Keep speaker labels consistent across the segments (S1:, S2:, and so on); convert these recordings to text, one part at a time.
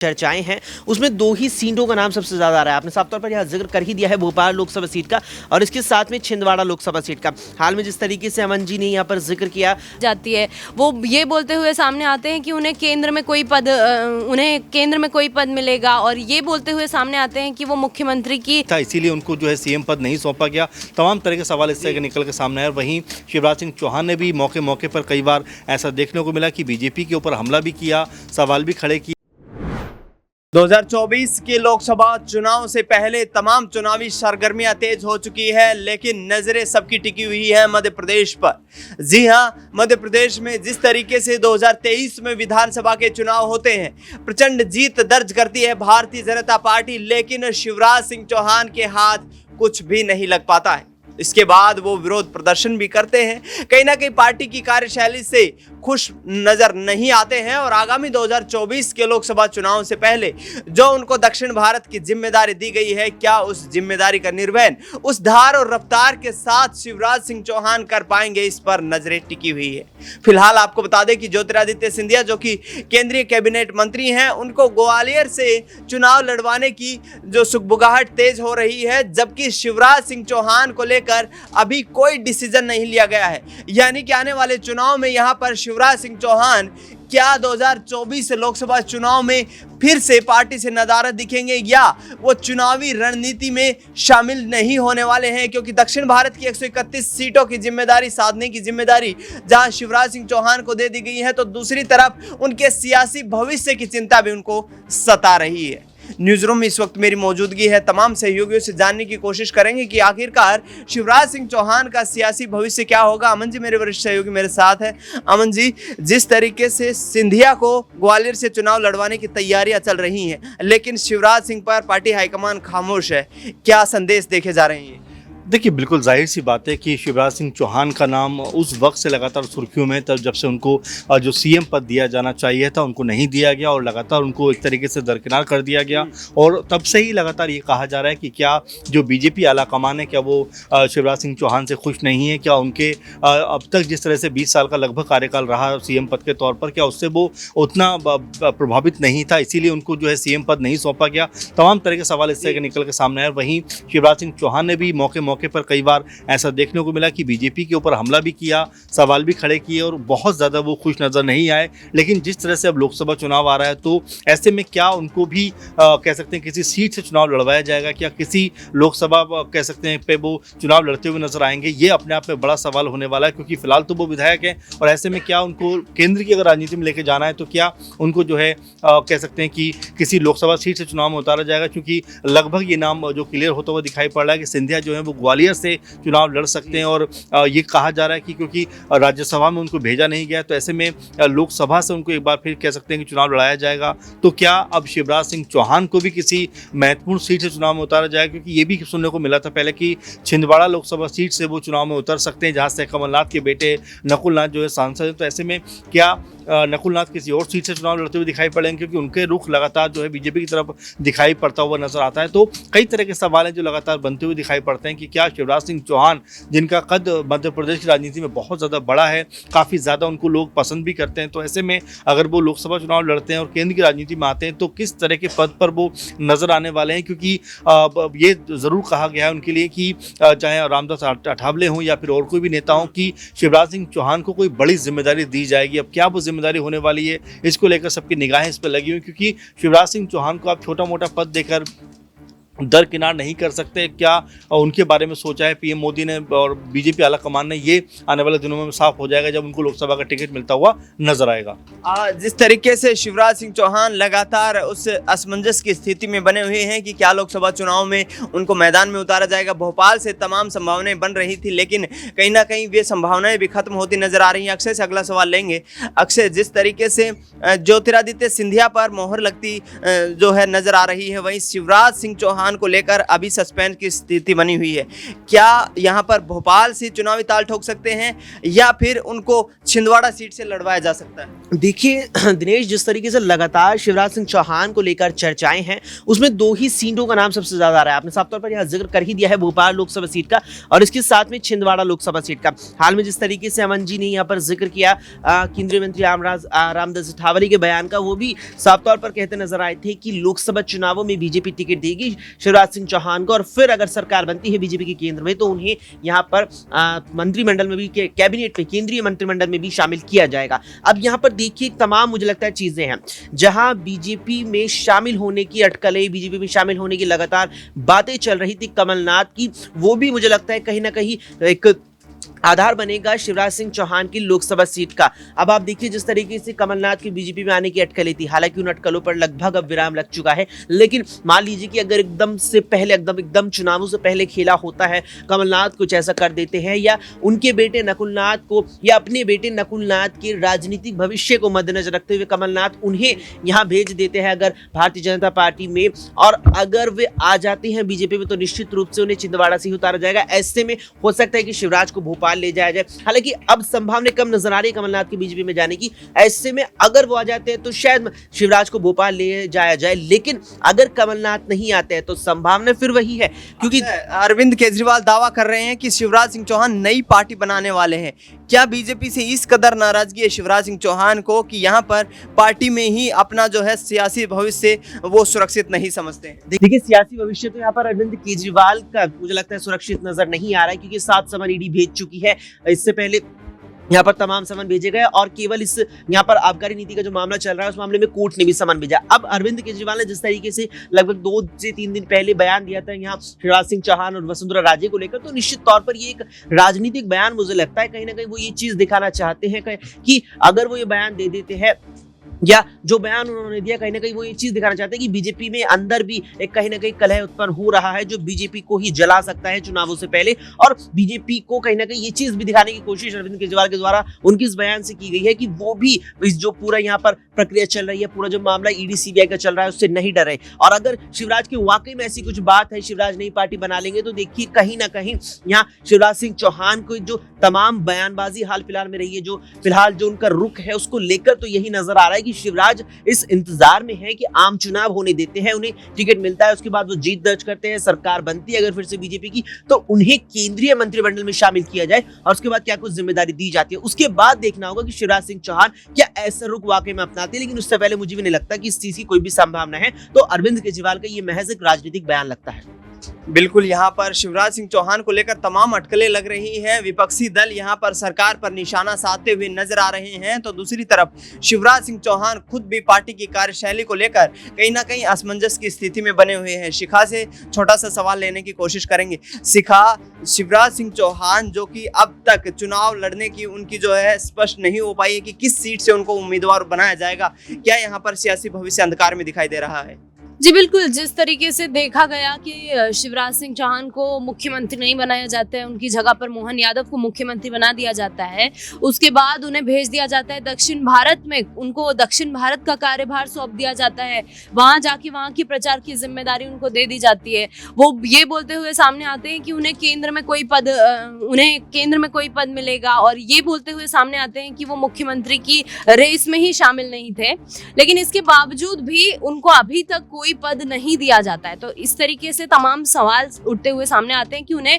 S1: चर्चाएं हैं उसमें दो ही सीटों का नाम सबसे ज्यादा आ रहा है। आपने साफ तौर पर यह जिक्र कर ही दिया है भोपाल लोकसभा सीट का और इसके साथ में छिंदवाड़ा लोकसभा सीट का। हाल में जिस तरीके से अमन जी ने यहाँ पर जिक्र किया
S2: जाती है, वो ये बोलते हुए सामने आते हैं कि उन्हें केंद्र में कोई पद मिलेगा और ये बोलते हुए सामने आते हैं कि वो मुख्यमंत्री की
S3: था, इसीलिए उनको जो है सीएम पद नहीं सौंपा गया। तमाम तरह के सवाल इससे निकल के सामने आए। वहीं शिवराज सिंह चौहान ने भी मौके मौके पर कई बार ऐसा देखने को मिला कि बीजेपी के ऊपर हमला भी किया, सवाल भी खड़े किए।
S4: 2024 के लोकसभा चुनाव से पहले तमाम चुनावी सरगर्मियां तेज हो चुकी है, लेकिन नजरें सबकी टिकी हुई है मध्य प्रदेश पर। जी हां, मध्य प्रदेश में जिस तरीके से 2023 में विधानसभा के चुनाव होते हैं, प्रचंड जीत दर्ज करती है भारतीय जनता पार्टी, लेकिन शिवराज सिंह चौहान के हाथ कुछ भी नहीं लग पाता है। इसके बाद वो विरोध प्रदर्शन भी करते हैं, कहीं ना कहीं पार्टी की कार्यशैली से खुश नजर नहीं आते हैं और आगामी 2024 के लोकसभा चुनाव से पहले जो उनको दक्षिण भारत की जिम्मेदारी दी गई है, क्या उस जिम्मेदारी का निर्वहन उस धार और रफ्तार के साथ शिवराज सिंह चौहान कर पाएंगे, इस पर नजरें टिकी हुई है। फिलहाल आपको बता दें कि ज्योतिरादित्य सिंधिया जो कि केंद्रीय कैबिनेट मंत्री हैं, उनको ग्वालियर से चुनाव लड़वाने की जो सुगबुगाहट तेज हो रही है, जबकि शिवराज सिंह चौहान को लेकर अभी कोई डिसीजन नहीं लिया गया है। यानी कि आने वाले चुनाव में यहां पर शिवराज सिंह चौहान क्या 2024 लोकसभा चुनाव में फिर से पार्टी से नदारद दिखेंगे या वो चुनावी रणनीति में शामिल नहीं होने वाले हैं, क्योंकि दक्षिण भारत की 131 सीटों की जिम्मेदारी साधने की जिम्मेदारी जहां शिवराज सिंह चौहान को दे दी गई है, तो दूसरी तरफ उनके सियासी भविष्य की चिंता भी उनको सता रही है। न्यूज रूम में इस वक्त मेरी मौजूदगी है, तमाम सहयोगियों से जानने की कोशिश करेंगे कि आखिरकार शिवराज सिंह चौहान का सियासी भविष्य क्या होगा। अमन जी मेरे वरिष्ठ सहयोगी मेरे साथ है। अमन जी, जिस तरीके से सिंधिया को ग्वालियर से चुनाव लड़वाने की तैयारियां चल रही हैं, लेकिन शिवराज सिंह पर पार्टी हाईकमान खामोश है, क्या संदेश देखे जा रहे हैं?
S3: देखिए, बिल्कुल जाहिर सी बात है कि शिवराज सिंह चौहान का नाम उस वक्त से लगातार सुर्खियों में, तब जब से उनको जो सीएम पद दिया जाना चाहिए था उनको नहीं दिया गया और लगातार उनको एक तरीके से दरकिनार कर दिया गया। और तब से ही लगातार ये कहा जा रहा है कि क्या जो बीजेपी आला कमान है, क्या वो शिवराज सिंह चौहान से खुश नहीं है, क्या उनके अब तक जिस तरह से 20 साल का लगभग कार्यकाल रहा सीएम पद के तौर पर, क्या उससे वो उतना प्रभावित नहीं था, इसीलिए उनको जो है सीएम पद नहीं सौंपा गया। तमाम तरह के सवाल इससे निकल के सामने आए। वहीं शिवराज सिंह चौहान ने भी मौके पर कई बार ऐसा देखने को मिला कि बीजेपी के ऊपर हमला भी किया, सवाल भी खड़े किए और बहुत ज़्यादा वो खुश नज़र नहीं आए। लेकिन जिस तरह से अब लोकसभा चुनाव आ रहा है, तो ऐसे में क्या उनको भी कह सकते हैं किसी सीट से चुनाव लड़वाया जाएगा, क्या किसी लोकसभा कह सकते हैं पे वो चुनाव लड़ते हुए नजर आएंगे, ये अपने आप में बड़ा सवाल होने वाला है। क्योंकि फिलहाल तो वो विधायक हैं और ऐसे में क्या उनको केंद्र की अगर राजनीति में लेके जाना है, तो क्या उनको जो है कह सकते हैं कि किसी लोकसभा सीट से चुनाव में उतारा जाएगा। क्योंकि लगभग ये नाम जो क्लियर होता हुआ दिखाई पड़ रहा है कि सिंधिया जो है वो ग्वालियर से चुनाव लड़ सकते हैं और ये कहा जा रहा है कि क्योंकि राज्यसभा में उनको भेजा नहीं गया, तो ऐसे में लोकसभा से उनको एक बार फिर कह सकते हैं कि चुनाव लड़ाया जाएगा। तो क्या अब शिवराज सिंह चौहान को भी किसी महत्वपूर्ण सीट से चुनाव में उतारा जाएगा? क्योंकि ये भी सुनने को मिला था पहले कि छिंदवाड़ा लोकसभा सीट से वो चुनाव में उतर सकते हैं, जहाँ से कमलनाथ के बेटे नकुल नाथ जो है सांसद हैं। तो ऐसे में क्या नकुल नाथ किसी और सीट से चुनाव लड़ते हुए दिखाई पड़ेंगे? क्योंकि उनके रुख लगातार जो है बीजेपी की तरफ दिखाई पड़ता हुआ नजर आता है। तो कई तरह के सवाल हैं जो लगातार बनते हुए दिखाई पड़ते हैं कि क्या शिवराज सिंह चौहान, जिनका कद मध्य प्रदेश की राजनीति में बहुत ज़्यादा बड़ा है, काफ़ी ज़्यादा उनको लोग पसंद भी करते हैं, तो ऐसे में अगर वो लोकसभा चुनाव लड़ते हैं और केंद्र की राजनीति में आते हैं, तो किस तरह के पद पर वो नजर आने वाले हैं? क्योंकि ये ज़रूर कहा गया है उनके लिए कि चाहे रामदास अठावले हों या फिर और कोई भी नेता हों, कि शिवराज सिंह चौहान को कोई बड़ी जिम्मेदारी दी जाएगी। अब क्या वो जिम्मेदारी होने वाली है, इसको लेकर सबकी निगाहें इस पर लगी हुई, क्योंकि शिवराज सिंह चौहान को आप छोटा मोटा पद देकर दरकिनार नहीं कर सकते। क्या उनके बारे में सोचा है पीएम मोदी ने और बीजेपी आला कमान ने? ये आने वाले दिनों में साफ हो जाएगा जब उनको लोकसभा का टिकट मिलता हुआ नजर आएगा।
S4: जिस तरीके से शिवराज सिंह चौहान लगातार उस असमंजस की स्थिति में बने हुए हैं कि क्या लोकसभा चुनाव में उनको मैदान में उतारा जाएगा। भोपाल से तमाम संभावनाएं बन रही थी, लेकिन कहीं ना कहीं वे संभावनाएं भी खत्म होती नजर आ रही हैं। अक्षय से अगला सवाल लेंगे। अक्षय, जिस तरीके से ज्योतिरादित्य सिंधिया पर मोहर लगती जो है नजर आ रही है, वहीं शिवराज सिंह चौहान चौहान को लेकर अभी सस्पेंस की स्थिति बनी हुई है। क्या यहाँ पर भोपाल से चुनावी ताल ठोक सकते हैं या फिर उनको छिंदवाड़ा सीट से लड़वाया जा सकता है?
S1: देखिए दिनेश, जिस तरीके से लगातार शिवराज सिंह चौहान को लेकर चर्चाएं हैं, उसमें दो ही सीटों का नाम सबसे ज्यादा आ रहा है। आपने साफ तौर पर यह जिक्र कर ही दिया है भोपाल लोकसभा सीट का और इसके साथ में छिंदवाड़ा लोकसभा सीट का। हाल में जिस तरीके से अमन जी ने यहाँ पर जिक्र किया केंद्रीय मंत्री रामदास अठावले के बयान का, वो भी साफ तौर पर कहते नजर आए थे कि लोकसभा चुनावों में बीजेपी टिकट देगी शिवराज सिंह चौहान को और फिर अगर सरकार बनती है बीजेपी के केंद्र में तो उन्हें यहाँ पर मंत्रिमंडल में भी, कैबिनेट में, केंद्रीय मंत्रिमंडल में भी शामिल किया जाएगा। अब यहाँ पर देखिए तमाम मुझे लगता है चीजें हैं जहां बीजेपी में शामिल होने की अटकलें, बीजेपी में शामिल होने की लगातार बातें चल रही थी कमलनाथ की, वो भी मुझे लगता है कहीं ना कहीं एक आधार बनेगा शिवराज सिंह चौहान की लोकसभा सीट का। अब आप देखिए जिस तरीके से कमलनाथ की बीजेपी में आने की अटकलें थी, हालांकि उन अटकलों पर लगभग अब विराम लग चुका है, लेकिन मान लीजिए कि अगर एकदम से पहले एकदम चुनावों से पहले खेला होता है, कमलनाथ कुछ ऐसा कर देते हैं या उनके बेटे नकुलनाथ को या अपने बेटे नकुलनाथ के राजनीतिक भविष्य को मद्देनजर रखते हुए कमलनाथ उन्हें यहाँ भेज देते हैं अगर भारतीय जनता पार्टी में, और अगर वे आ जाते हैं बीजेपी में तो निश्चित रूप से उन्हें छिंदवाड़ा से उतारा जाएगा। ऐसे में हो सकता है कि शिवराज को भोपाल ले जाया जाए। हालांकि अब संभावना कम नजर आ रही है कमलनाथ की बीजेपी में जाने की। ऐसे में अगर वो आ जाते हैं तो शायद शिवराज को भोपाल ले जाया जाए, लेकिन अगर कमलनाथ नहीं आते हैं तो संभावना फिर वही है, क्योंकि
S4: अरविंद केजरीवाल दावा कर रहे हैं कि शिवराज सिंह चौहान नई पार्टी बनाने वाले हैं। क्या बीजेपी से इस कदर नाराजगी है शिवराज सिंह चौहान को कि यहाँ पर पार्टी में ही अपना जो है सियासी भविष्य वो सुरक्षित नहीं समझते हैं?
S1: देखिए सियासी भविष्य तो यहाँ पर अरविंद केजरीवाल का मुझे लगता है सुरक्षित नजर नहीं आ रहा है, क्योंकि 7 समन ईडी भेज चुकी है। इससे पहले यहाँ पर तमाम समन भेजे गए और केवल इस यहाँ पर आबकारी नीति का जो मामला चल रहा है उस मामले में कोर्ट ने भी समन भेजा। अब अरविंद केजरीवाल ने जिस तरीके से लगभग 2 से 3 दिन पहले बयान दिया था यहाँ शिवराज सिंह चौहान और वसुंधरा राजे को लेकर, तो निश्चित तौर पर ये एक राजनीतिक बयान मुझे लगता है कहीं ना कहीं वो ये चीज दिखाना चाहते हैं कि अगर वो ये बयान दे देते हैं या जो बयान उन्होंने दिया कहीं ना कहीं वो ये चीज दिखाना चाहते हैं कि बीजेपी में अंदर भी एक कहीं ना कहीं कलह उत्पन्न हो रहा है जो बीजेपी को ही जला सकता है चुनावों से पहले, और बीजेपी को कहीं ना कहीं ये चीज भी दिखाने की कोशिश अरविंद केजरीवाल के द्वारा उनकी इस बयान से की गई है कि वो भी इस जो पूरा यहाँ पर प्रक्रिया चल रही है, पूरा जो मामला ईडी सीबीआई का चल रहा है उससे नहीं डरे। और अगर शिवराज की वाकई में ऐसी कुछ बात है, शिवराज नई पार्टी बना लेंगे, तो देखिए कहीं ना कहीं यहाँ शिवराज सिंह चौहान को जो तमाम बयानबाजी हाल फिलहाल में रही है, जो फिलहाल जो उनका रुख है उसको लेकर तो यही नजर आ रहा है कि शिवराज इस इंतजार में है कि आम चुनाव होने देते हैं, उन्हें टिकट मिलता है, उसके बाद वो जीत दर्ज करते हैं, सरकार बनती है अगर फिर से बीजेपी की, तो उन्हें केंद्रीय मंत्रिमंडल में शामिल किया जाए और उसके बाद क्या कुछ जिम्मेदारी दी जाती है। उसके बाद देखना होगा कि शिवराज सिंह चौहान क्या ऐसा रुख वाकई में अपनाते हैं, लेकिन उससे पहले मुझे भी नहीं लगता कि इस चीज की कोई भी संभावना है। तो अरविंद केजरीवाल का ये महज एक राजनीतिक बयान लगता है।
S4: बिल्कुल, यहाँ पर शिवराज सिंह चौहान को लेकर तमाम अटकलें लग रही हैं। विपक्षी दल यहाँ पर सरकार पर निशाना साधते हुए नजर आ रहे हैं, तो दूसरी तरफ शिवराज सिंह चौहान खुद भी पार्टी की कार्यशैली को लेकर कहीं ना कहीं असमंजस की स्थिति में बने हुए हैं। शिखा से छोटा सा सवाल लेने की कोशिश करेंगे। शिखा, शिवराज सिंह चौहान जो कि अब तक चुनाव लड़ने की उनकी जो है स्पष्ट नहीं हो पाई है कि किस सीट से उनको उम्मीदवार बनाया जाएगा, क्या यहाँ पर सियासी भविष्य अंधकार में दिखाई दे रहा है?
S2: जी बिल्कुल, जिस तरीके से देखा गया कि शिवराज सिंह चौहान को मुख्यमंत्री नहीं बनाया जाता है, उनकी जगह पर मोहन यादव को मुख्यमंत्री बना दिया जाता है, उसके बाद उन्हें भेज दिया जाता है दक्षिण भारत में, उनको दक्षिण भारत का कार्यभार सौंप दिया जाता है, वहाँ जाके वहाँ की प्रचार की जिम्मेदारी उनको दे दी जाती है। वो ये बोलते हुए सामने आते हैं कि उन्हें केंद्र में कोई पद मिलेगा और ये बोलते हुए सामने आते हैं कि वो मुख्यमंत्री की रेस में ही शामिल नहीं थे, लेकिन इसके बावजूद भी उनको अभी तक कोई पद नहीं दिया जाता है। तो इस तरीके से तमाम सवाल उठते हुए सामने आते हैं कि उन्हें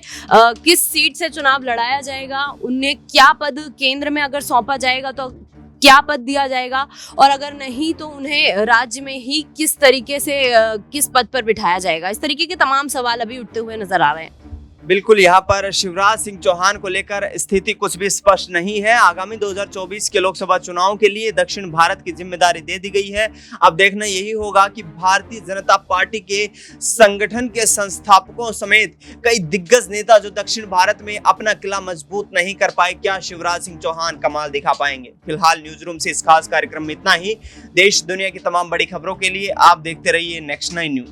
S2: किस सीट से चुनाव लड़ाया जाएगा, उन्हें क्या पद केंद्र में अगर सौंपा जाएगा तो क्या पद दिया जाएगा, और अगर नहीं तो उन्हें राज्य में ही किस तरीके से किस पद पर बिठाया जाएगा। इस तरीके के तमाम सवाल अभी उठते हुए नजर आ रहे हैं।
S4: बिल्कुल, यहाँ पर शिवराज सिंह चौहान को लेकर स्थिति कुछ भी स्पष्ट नहीं है। आगामी 2024 के लोकसभा चुनाव के लिए दक्षिण भारत की जिम्मेदारी दे दी गई है। अब देखना यही होगा कि भारतीय जनता पार्टी के संगठन के संस्थापकों समेत कई दिग्गज नेता जो दक्षिण भारत में अपना किला मजबूत नहीं कर पाए, क्या शिवराज सिंह चौहान कमाल दिखा पाएंगे। फिलहाल न्यूज रूम से इस खास कार्यक्रम में इतना ही। देश दुनिया की तमाम बड़ी खबरों के लिए आप देखते रहिए नेक्स्ट 9 न्यूज।